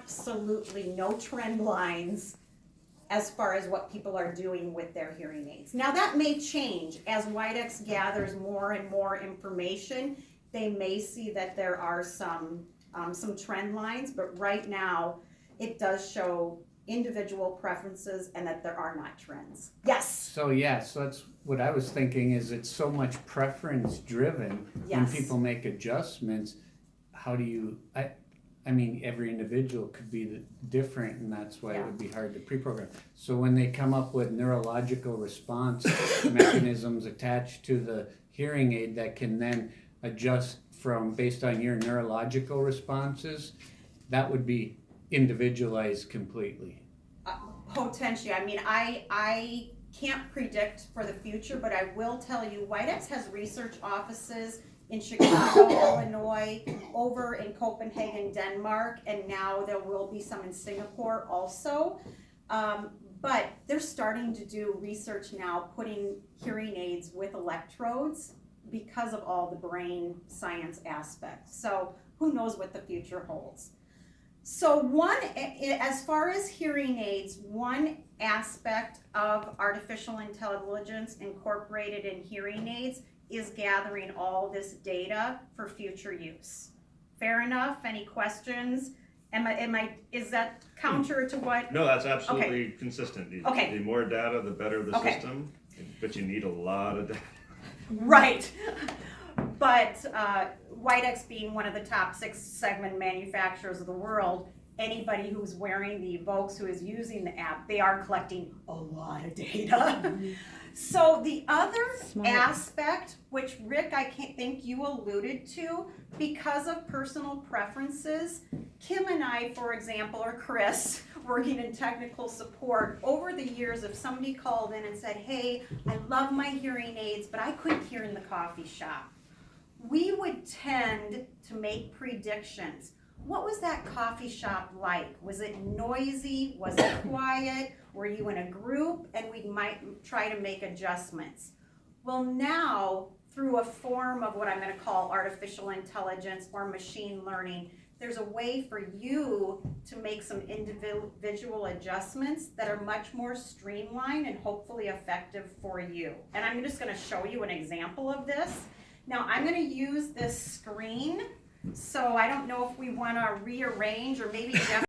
absolutely no trend lines as far as what people are doing with their hearing aids. Now that may change as Widex gathers more and more information. They may see that there are some trend lines, but right now it does show individual preferences and that there are not trends. Yes. So that's what I was thinking, is it's so much preference driven. When Yes. people make adjustments, how do you, I mean, every individual could be different, and that's why it would be hard to pre-program. So when they come up with neurological response mechanisms attached to the hearing aid that can then adjust from based on your neurological responses, that would be individualized completely. Potentially. I mean, I can't predict for the future, but I will tell you, Widex has research offices in Chicago, Illinois, over in Copenhagen, Denmark, and now there will be some in Singapore also. But they're starting to do research now, putting hearing aids with electrodes because of all the brain science aspects. So who knows what the future holds. So as far as hearing aids, one aspect of artificial intelligence incorporated in hearing aids is gathering all this data for future use. Fair enough? Any questions? Is that counter to what? No, that's absolutely consistent. Okay. The more data, the better the system, but you need a lot of data. Right. But Widex being one of the top 6 segment manufacturers of the world, anybody who's wearing the Evokes, who is using the app, they are collecting a lot of data. So the other aspect, which Rick, I can't think you alluded to, because of personal preferences, Kim and I, for example, or Chris, working in technical support, over the years, if somebody called in and said, hey, I love my hearing aids, but I couldn't hear in the coffee shop, we would tend to make predictions. What was that coffee shop like? Was it noisy? Was it quiet? Were you in a group? And we might try to make adjustments. Well, now, through a form of what I'm going to call artificial intelligence or machine learning, there's a way for you to make some individual adjustments that are much more streamlined and hopefully effective for you. And I'm just going to show you an example of this. Now, I'm going to use this screen, so I don't know if we want to rearrange, or maybe Jeff